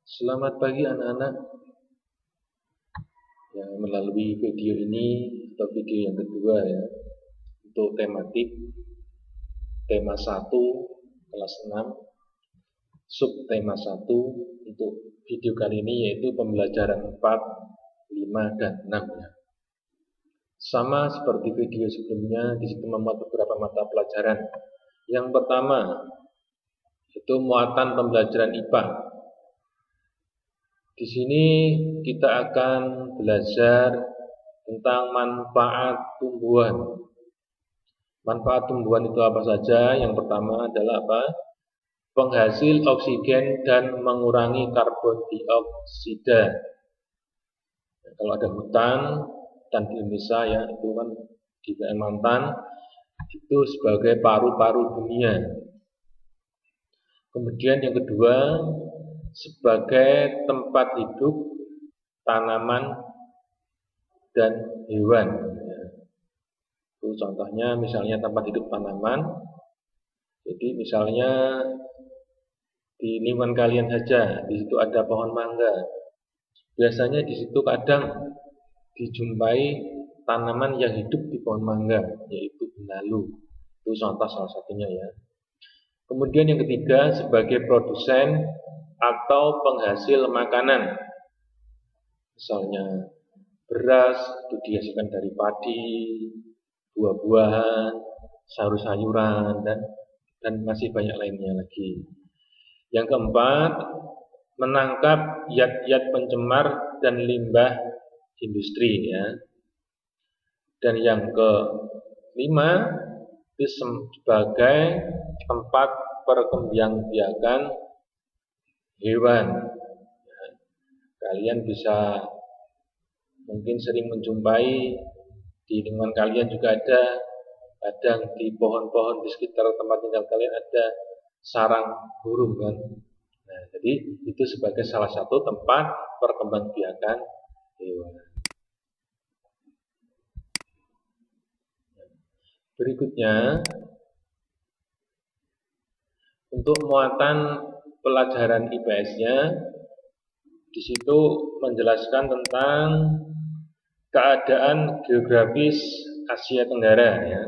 Selamat pagi anak-anak. Yang melalui video ini atau video yang kedua ya, untuk tematik tema 1 kelas 6, subtema 1 untuk video kali ini yaitu pembelajaran 4, 5 dan 6 ya. Sama seperti video sebelumnya, di situ memuat beberapa mata pelajaran. Yang pertama itu muatan pembelajaran IPA. Di sini kita akan belajar tentang manfaat tumbuhan. Manfaat tumbuhan itu apa saja? Yang pertama adalah apa? Penghasil oksigen dan mengurangi karbon dioksida. Nah, kalau ada hutan di Indonesia ya, itu kan di Kalimantan itu sebagai paru-paru dunia. Kemudian yang kedua, sebagai tempat hidup tanaman dan hewan. Itu contohnya misalnya tempat hidup tanaman. Jadi misalnya di lingkungan kalian saja, di situ ada pohon mangga. Biasanya di situ kadang dijumpai tanaman yang hidup di pohon mangga, yaitu benalu. Itu contoh salah satunya ya. Kemudian yang ketiga, sebagai produsen atau penghasil makanan. Misalnya beras itu dihasilkan dari padi, buah-buahan, sayur-sayuran dan masih banyak lainnya lagi. Yang keempat, menangkap zat-zat pencemar dan limbah industri ya. Dan yang kelima, itu sebagai tempat perkembangbiakan hewan. Kalian bisa mungkin sering menjumpai di lingkungan kalian juga ada, kadang di pohon-pohon di sekitar tempat tinggal kalian ada sarang burung kan. Nah, jadi itu sebagai salah satu tempat perkembangbiakan hewan. Berikutnya, untuk muatan pelajaran IPS-nya, di situ menjelaskan tentang keadaan geografis Asia Tenggara ya.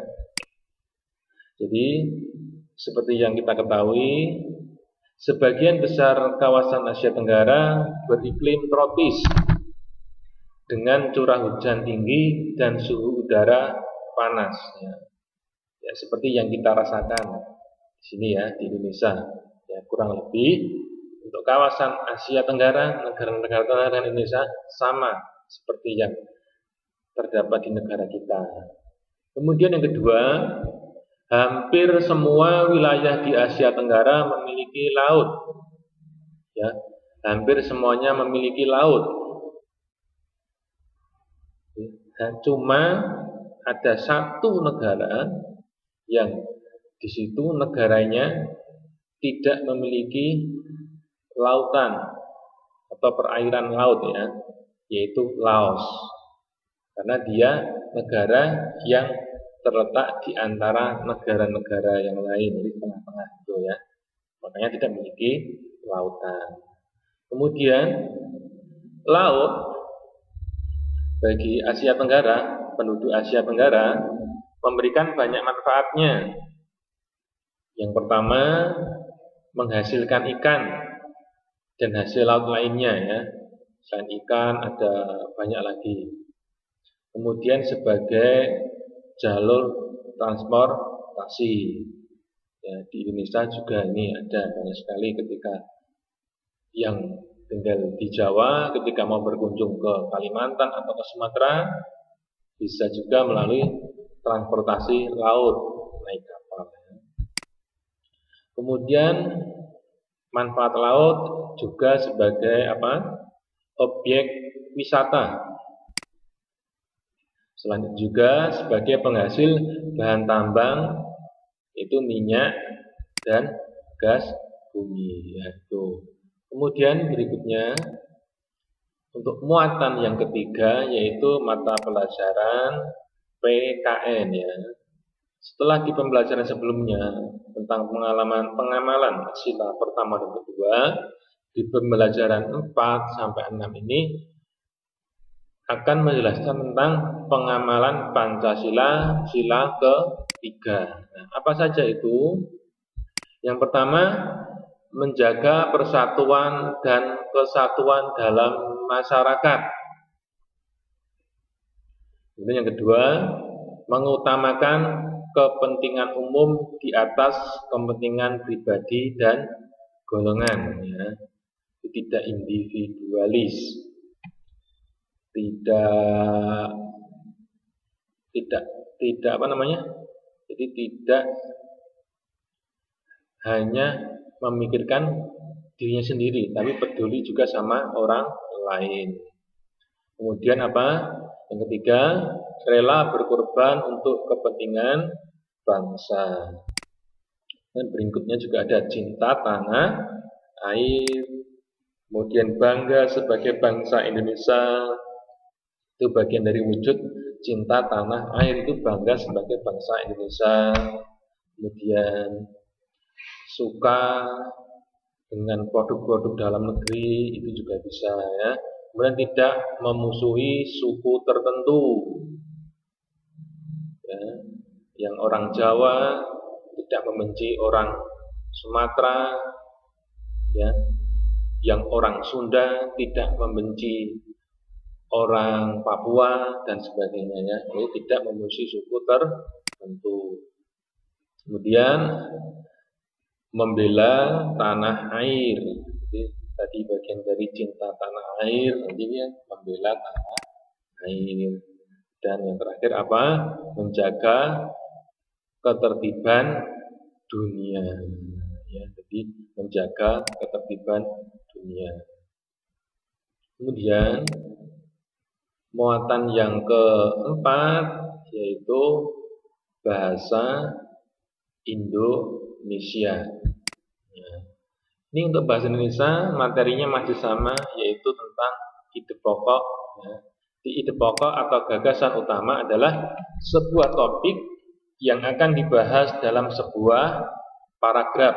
Jadi seperti yang kita ketahui, sebagian besar kawasan Asia Tenggara beriklim tropis dengan curah hujan tinggi dan suhu udara panas ya. Ya, seperti yang kita rasakan di sini ya, di Indonesia ya, kurang lebih untuk kawasan Asia Tenggara, negara-negara dan Indonesia sama seperti yang terdapat di negara kita. Kemudian yang kedua, hampir semua wilayah di Asia Tenggara memiliki laut ya, hampir semuanya memiliki laut. Dan cuma ada satu negara yang di situ negaranya tidak memiliki lautan atau perairan laut ya, yaitu Laos. Karena dia negara yang terletak di antara negara-negara yang lain, di tengah-tengah itu ya. Makanya tidak memiliki lautan. Kemudian laut bagi Asia Tenggara, penduduk Asia Tenggara memberikan banyak manfaatnya. Yang pertama, menghasilkan ikan dan hasil laut lainnya ya. Selain ikan ada banyak lagi. Kemudian sebagai jalur transportasi ya, di Indonesia juga ini ada banyak sekali. Ketika yang tinggal di Jawa, ketika mau berkunjung ke Kalimantan atau ke Sumatera, bisa juga melalui transportasi laut, naik kapal ya. Kemudian manfaat laut juga sebagai apa? Objek wisata. Selanjutnya juga sebagai penghasil bahan tambang, itu minyak dan gas bumi ya, itu. Kemudian berikutnya untuk muatan yang ketiga yaitu mata pelajaran PKN ya. Setelah di pembelajaran sebelumnya tentang pengamalan sila pertama dan kedua, di pembelajaran 4 sampai 6 ini akan menjelaskan tentang pengamalan Pancasila sila ketiga. Nah, apa saja itu? Yang pertama, menjaga persatuan dan kesatuan dalam masyarakat. Kemudian yang kedua, mengutamakan kepentingan umum di atas kepentingan pribadi dan golongan, ya. Tidak individualis, tidak apa namanya? Jadi tidak hanya memikirkan dirinya sendiri, tapi peduli juga sama orang lain. Kemudian apa? Yang ketiga, rela berkorban untuk kepentingan bangsa. Dan berikutnya juga ada cinta tanah air. Kemudian bangga sebagai bangsa Indonesia. Itu bagian dari wujud cinta tanah air, itu bangga sebagai bangsa Indonesia. Kemudian suka dengan produk-produk dalam negeri, itu juga bisa, ya. Kemudian tidak memusuhi suku tertentu, ya. Yang orang Jawa tidak membenci orang Sumatera, ya. Yang orang Sunda tidak membenci orang Papua dan sebagainya, ya. Jadi tidak memusuhi suku tertentu. Kemudian membela tanah air. Jadi, tadi bagian dari cinta tanah air, nantinya membela tanah air. Dan yang terakhir apa? Menjaga ketertiban dunia, ya. Jadi menjaga ketertiban dunia. Kemudian muatan yang keempat yaitu bahasa Indonesia. Ya. Ini untuk bahasa Indonesia materinya masih sama, yaitu tentang ide pokok. Ya. Di ide pokok atau gagasan utama adalah sebuah topik yang akan dibahas dalam sebuah paragraf.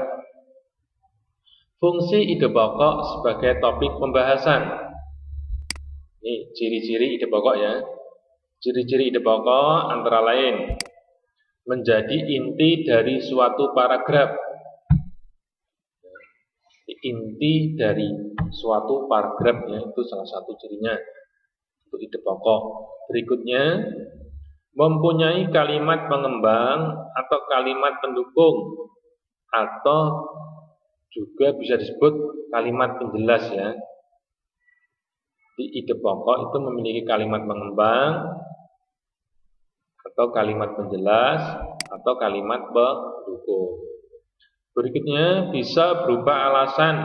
Fungsi ide pokok sebagai topik pembahasan. Ini ciri-ciri ide pokok, ya. Ciri-ciri ide pokok antara lain menjadi inti dari suatu paragraf. Inti dari suatu paragraf, ya, itu salah satu cirinya untuk ide pokok. Berikutnya, mempunyai kalimat pengembang atau kalimat pendukung, atau juga bisa disebut kalimat penjelas, ya. Di ide pokok itu memiliki kalimat pengembang atau kalimat penjelas atau kalimat pendukung. Berikutnya bisa berupa alasan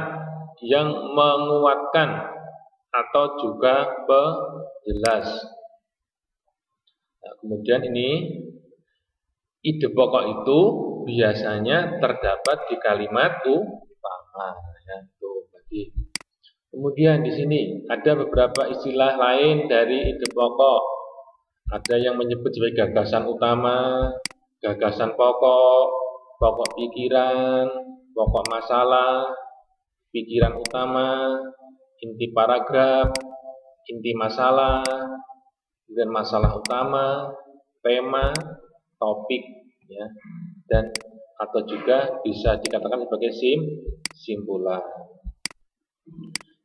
yang menguatkan atau juga penjelas. Nah, kemudian ini ide pokok itu biasanya terdapat di kalimat utama, ya, itu tadi. Kemudian di sini ada beberapa istilah lain dari ide pokok. Ada yang menyebut sebagai gagasan utama, gagasan pokok, pokok pikiran, pokok masalah, pikiran utama, inti paragraf, inti masalah, kemudian masalah utama, tema, topik, ya, dan atau juga bisa dikatakan sebagai simpulan.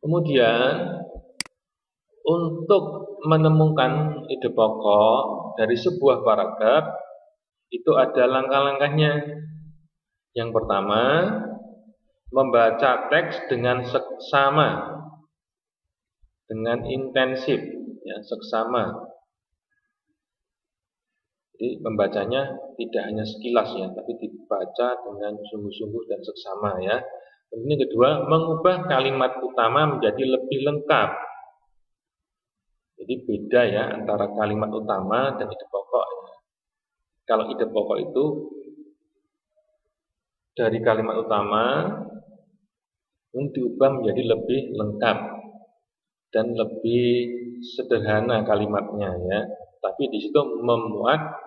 Kemudian untuk menemukan ide pokok dari sebuah paragraf itu ada langkah-langkahnya. Yang pertama, membaca teks dengan seksama, dengan intensif, ya, seksama. Jadi membacanya tidak hanya sekilas, ya, tapi dibaca dengan sungguh-sungguh dan seksama, ya. Kemudian yang kedua, mengubah kalimat utama menjadi lebih lengkap. Jadi beda, ya, antara kalimat utama dan ide pokok, ya. Kalau ide pokok itu dari kalimat utama diubah menjadi lebih lengkap dan lebih sederhana kalimatnya, ya. Tapi di situ memuat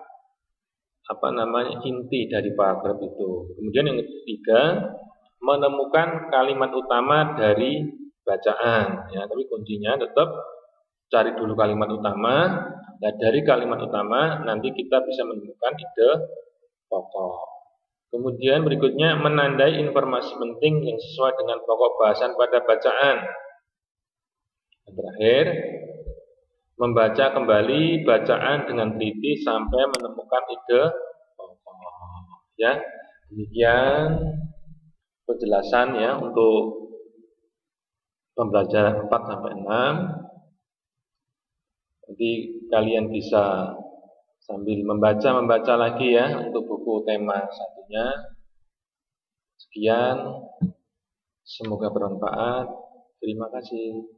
inti dari paragraf itu. Kemudian yang ketiga, menemukan kalimat utama dari bacaan ya, tapi kuncinya tetap cari dulu kalimat utama. Nah, dari kalimat utama nanti kita bisa menemukan ide pokok. Kemudian berikutnya menandai informasi penting yang sesuai dengan pokok bahasan pada bacaan. Dan terakhir, membaca kembali bacaan dengan teliti sampai menemukan ide pokok. Ya, demikian penjelasan ya untuk pembelajaran 4 sampai 6. Nanti kalian bisa sambil membaca lagi ya untuk buku tema satunya. Sekian, semoga bermanfaat. Terima kasih.